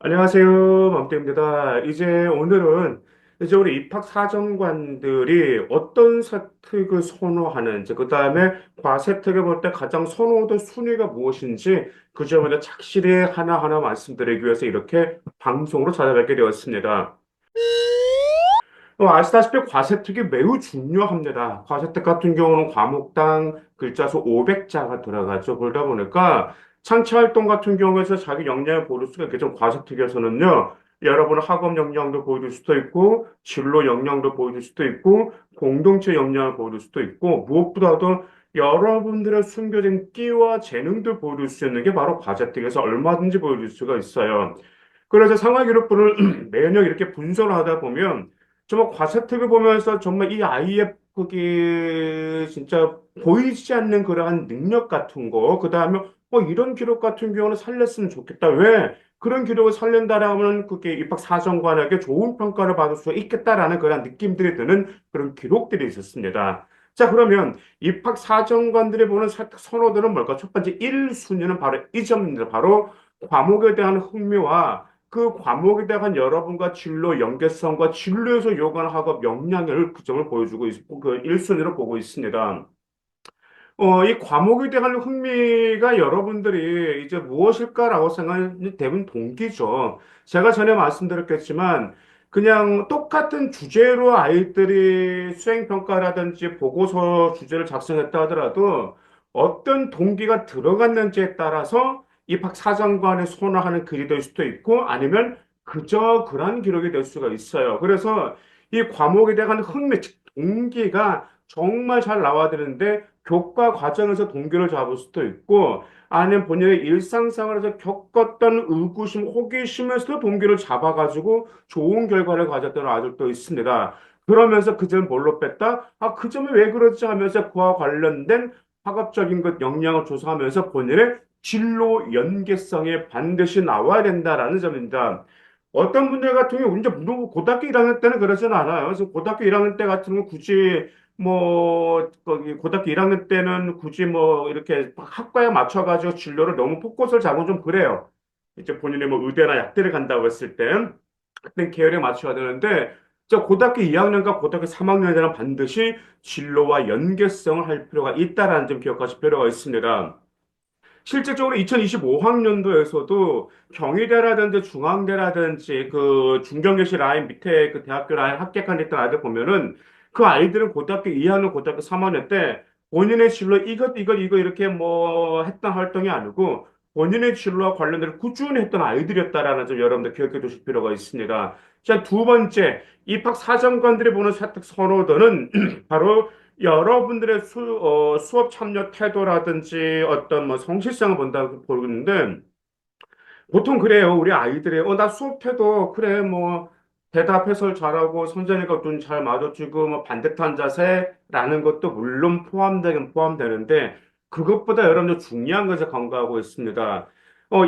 안녕하세요. 맘때입니다. 이제 오늘은 이제 우리 입학 사정관들이 어떤 세특을 선호하는지, 그 다음에 과세특을 볼 때 가장 선호도 순위가 무엇인지 그 점에 대해 착실히 하나하나 말씀드리기 위해서 이렇게 방송으로 찾아뵙게 되었습니다. 아시다시피 과세특이 매우 중요합니다. 과세특 같은 경우는 과목당 글자 수 500자가 들어가죠. 그러다 보니까 창체활동 같은 경우에서 자기 역량을 보일 수가 있겠죠. 과세특에서는요. 여러분 학업 역량도 보여줄 수도 있고, 진로 역량도 보여줄 수도 있고, 공동체 역량을 보여줄 수도 있고, 무엇보다도 여러분들의 숨겨진 끼와 재능도 보여줄 수 있는 게 바로 과세특에서 얼마든지 보여줄 수가 있어요. 그래서 생활기록부를 매년 이렇게 분석을 하다 보면 정말 과세특을 보면서 정말 이 아이의 그게 진짜 보이지 않는 그러한 능력 같은 거, 그 다음에 이런 기록 같은 경우는 살렸으면 좋겠다. 왜? 그런 기록을 살린다라면 그게 입학 사정관에게 좋은 평가를 받을 수 있겠다라는 그런 느낌들이 드는 그런 기록들이 있었습니다. 자, 그러면 입학 사정관들이 보는 세특 선호도는 뭘까? 첫 번째 1순위는 바로 이 점입니다. 바로 과목에 대한 흥미와 그 과목에 대한 여러분과 진로 연계성과 진로에서 요구하는 학업 역량을 그 점을 보여주고 있고 그 1순위로 보고 있습니다. 이 과목에 대한 흥미가 여러분들이 이제 무엇일까라고 생각하는 대부분 동기죠. 제가 전에 말씀드렸겠지만 그냥 똑같은 주제로 아이들이 수행평가라든지 보고서 주제를 작성했다 하더라도 어떤 동기가 들어갔는지에 따라서 입학 사정관에 선호하는 글이 될 수도 있고 아니면 그저 그런 기록이 될 수가 있어요. 그래서 이 과목에 대한 흥미, 즉 동기가 정말 잘 나와야 되는데 교과 과정에서 동기를 잡을 수도 있고 아니면 본인의 일상생활에서 겪었던 의구심, 호기심에서 동기를 잡아가지고 좋은 결과를 가졌던 아들도 있습니다. 그러면서 그 점을 뭘로 뺐다? 그 점이 왜 그러지 하면서 그와 관련된 학업적인 것 역량을 조사하면서 본인의 진로 연계성에 반드시 나와야 된다라는 점입니다. 어떤 분들 같은 경우 이제 물론 고등학교 1학년 때는 그러지는 않아요. 그래서 고등학교 1학년 때 같은 경우 굳이 거기 고등학교 1학년 때는 굳이 이렇게 학과에 맞춰가지고 진로를 너무 포커스를 잡으면 좀 그래요. 이제 본인이 의대나 약대를 간다고 했을 때 그때 계열에 맞춰야 되는데 저 고등학교 2학년과 고등학교 3학년에는 반드시 진로와 연계성을 할 필요가 있다라는 점 기억하실 필요가 있습니다. 실질적으로 2025학년도에서도 경희대라든지 중앙대라든지 그 중경계시 라인 밑에 그 대학교 라인 합격한 있던 아이들 보면은 그 아이들은 고등학교 2학년, 고등학교 3학년 때 본인의 진로 이것 이렇게 했던 활동이 아니고 본인의 진로와 관련된 꾸준히 했던 아이들이었다라는 점 여러분들 기억해 두실 필요가 있습니다. 자, 두 번째, 입학 사정관들이 보는 세특 선호도는 바로 여러분들의 수업 참여 태도라든지 어떤 성실성을 본다고 보는데 보통 그래요. 우리 아이들이 나 수업 태도 그래 대답 해설 잘하고 선생님과 눈 잘 마주치고 반듯한 자세라는 것도 물론 포함되긴 포함되는데 그것보다 여러분들 중요한 것을 강조하고 있습니다.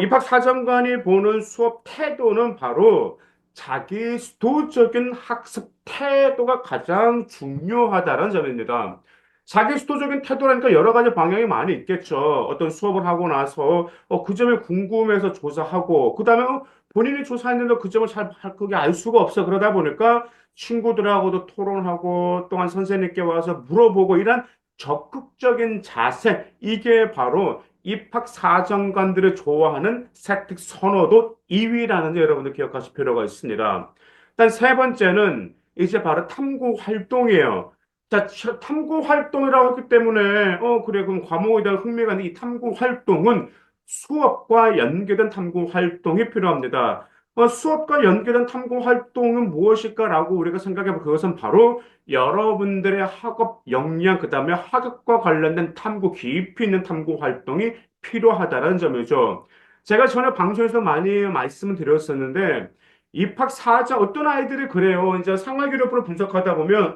입학 사정관이 보는 수업 태도는 바로 자기 주도적인 학습 태도가 가장 중요하다는 점입니다. 자기 주도적인 태도라니까 여러 가지 방향이 많이 있겠죠. 어떤 수업을 하고 나서 그 점을 궁금해서 조사하고 그다음에 본인이 조사했는데 그 점을 잘 그게 알 수가 없어. 그러다 보니까 친구들하고도 토론하고 또한 선생님께 와서 물어보고 이런 적극적인 자세 이게 바로 입학 사정관들을 좋아하는 세특 선호도 2위라는 점 여러분들 기억하실 필요가 있습니다. 일단 세 번째는 이제 바로 탐구 활동이에요. 자, 탐구 활동이라고 했기 때문에, 그래, 그럼 과목에 대한 흥미가 있는 이 탐구 활동은 수업과 연계된 탐구 활동이 필요합니다. 수업과 연계된 탐구 활동은 무엇일까라고 우리가 생각해보면 그것은 바로 여러분들의 학업 역량, 그 다음에 학업과 관련된 탐구, 깊이 있는 탐구 활동이 필요하다는 점이죠. 제가 전에 방송에서 많이 말씀을 드렸었는데, 입학 사자, 어떤 아이들이 그래요. 이제 생활기록부를 분석하다 보면,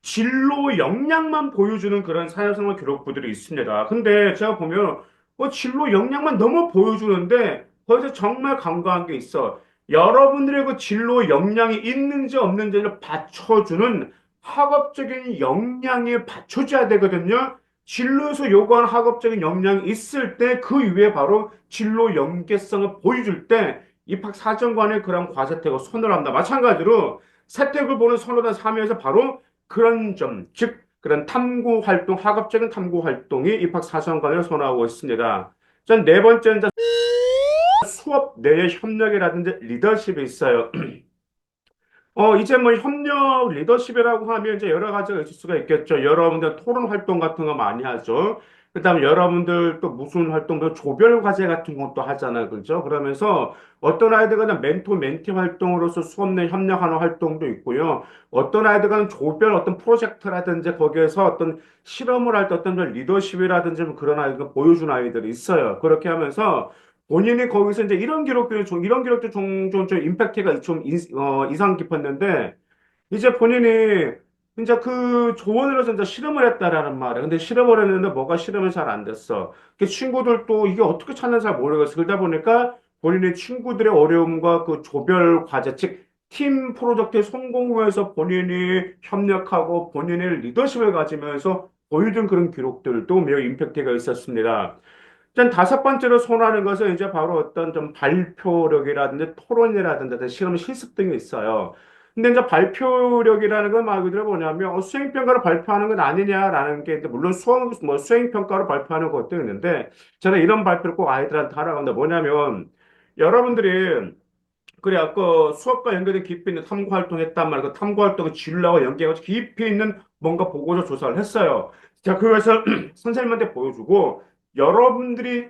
진로 역량만 보여주는 그런 사회생활 기록부들이 있습니다. 근데 제가 보면 진로 역량만 너무 보여주는데 거기서 정말 간과한 게 있어. 여러분들의 그 진로 역량이 있는지 없는지를 받쳐주는 학업적인 역량이 받쳐줘야 되거든요. 진로에서 요구하는 학업적인 역량이 있을 때 그 이후에 바로 진로 연계성을 보여줄 때 입학 사정관의 그런 과세택을 선호를 한다. 마찬가지로 세택을 보는 선호다 사면에서 바로 그런 점, 즉 그런 탐구 활동, 학업적인 탐구 활동이 입학 사정관을 선호하고 있습니다. 전 네 번째는 이제 수업 내의 협력이라든지 리더십이 있어요. 이제 뭐 협력 리더십이라고 하면 이제 여러 가지가 있을 수가 있겠죠. 여러분들 토론 활동 같은 거 많이 하죠. 그다음에 여러분들 또 무슨 활동도 조별 과제 같은 것도 하잖아요. 그렇죠? 그러면서 어떤 아이들은 멘토 멘티 활동으로서 수업 내 협력하는 활동도 있고요. 어떤 아이들은 조별 어떤 프로젝트라든지 거기에서 어떤 실험을 할 때 어떤 리더십이라든지 뭐 그런 아이들 보여준 아이들이 있어요. 그렇게 하면서 본인이 거기서 이제 이런 기록도 종종 좀 임팩트가 이상 깊었는데, 이제 본인이 이제 그 조언을 해서 이제 실험을 했다라는 말이야. 근데 실험을 했는데 뭐가 실험이 잘 안 됐어. 그 친구들도 이게 어떻게 찾는지 잘 모르겠어. 그러다 보니까 본인의 친구들의 어려움과 그 조별 과제, 즉, 팀 프로젝트의 성공을 위해서 본인이 협력하고 본인의 리더십을 가지면서 보여준 그런 기록들도 매우 임팩트가 있었습니다. 일단 다섯 번째로 선호하는 것은 이제 바로 어떤 좀 발표력이라든지 토론이라든지 어떤 실험 실습 등이 있어요. 근데 이제 발표력이라는 건 말 그대로 뭐냐면 수행평가를 발표하는 건 아니냐라는 게 물론 수행평가로 발표하는 것도 있는데 저는 이런 발표를 꼭 아이들한테 하라고 합니다. 뭐냐면 여러분들이 그래 아까 수업과 연결된 깊이 있는 탐구 활동했단 말이야. 그 탐구 활동을 진로와 연계해가지고 깊이 있는 뭔가 보고서 조사를 했어요. 자, 그래서 선생님한테 보여주고 여러분들이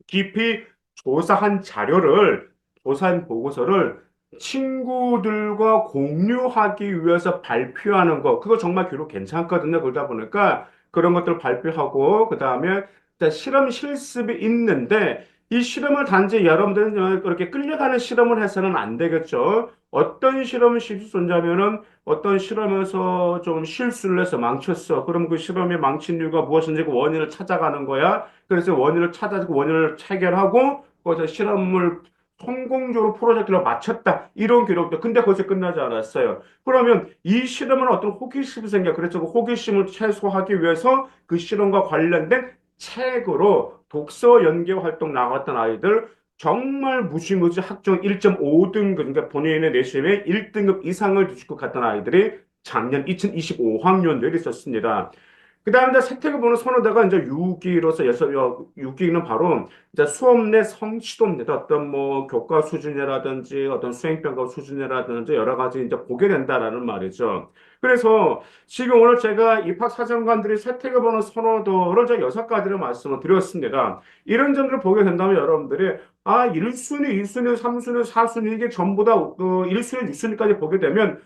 깊이 조사한 자료를, 조사한 보고서를 친구들과 공유하기 위해서 발표하는 거, 그거 정말 기록 괜찮거든요. 그러다 보니까 그런 것들 발표하고, 그 다음에 실험 실습이 있는데, 이 실험을 단지 여러분들은 그렇게 끌려가는 실험을 해서는 안 되겠죠. 어떤 실험을 실수했냐면은 어떤 실험에서 좀 실수를 해서 망쳤어. 그럼 그 실험이 망친 이유가 무엇인지 그 원인을 찾아가는 거야. 그래서 원인을 찾아서 원인을 체결하고 거기서 실험을 성공적으로 프로젝트를 마쳤다. 이런 기록도. 근데 거기서 끝나지 않았어요. 그러면 이 실험은 어떤 호기심이 생겨. 그래서 그 호기심을 최소화하기 위해서 그 실험과 관련된 책으로 독서 연계 활동 나갔던 아이들 정말 무시무시 학종 1.5등급, 그러니까 본인의 내신에 1등급 이상을 뒤집고 갔던 아이들이 작년 2025학년도에 있었습니다. 그 다음에 이제 세택을 보는 선호도가 이제 6위로서 6위는 바로 이제 수업 내 성취도입니다. 어떤 뭐 교과 수준이라든지 어떤 수행평가 수준이라든지 여러 가지 이제 보게 된다라는 말이죠. 그래서 지금 오늘 제가 입학 사정관들이 세택을 보는 선호도를 저 6가지를 말씀을 드렸습니다. 이런 점들을 보게 된다면 여러분들이 1순위, 2순위, 3순위, 4순위 이게 전부 다 1순위, 6순위까지 보게 되면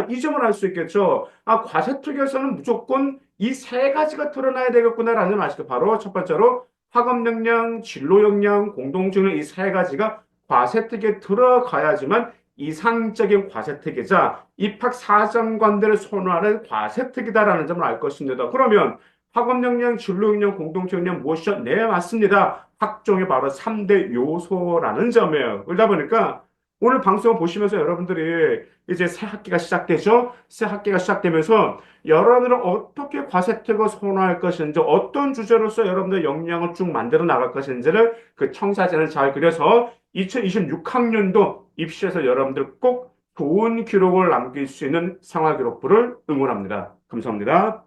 이 점을 알 수 있겠죠. 과세특위에서는 무조건 이 세 가지가 드러나야 되겠구나라는 아시죠? 바로 첫 번째로 학업 역량, 진로 역량, 공동직능 이 세 가지가 과세특위에 들어가야지만 이상적인 과세특위자, 입학 사정관들을 선호하는 과세특위다라는 점을 알 것입니다. 그러면 학업 역량, 진로 역량, 공동직 역량 무엇이죠? 네, 맞습니다. 학종의 바로 3대 요소라는 점이에요. 그러다 보니까 오늘 방송을 보시면서 여러분들이 이제 새 학기가 시작되죠? 새 학기가 시작되면서 여러분들은 어떻게 과세특을 선호할 것인지, 어떤 주제로서 여러분들 역량을 쭉 만들어 나갈 것인지를 그 청사진을 잘 그려서 2026학년도 입시에서 여러분들 꼭 좋은 기록을 남길 수 있는 생활기록부를 응원합니다. 감사합니다.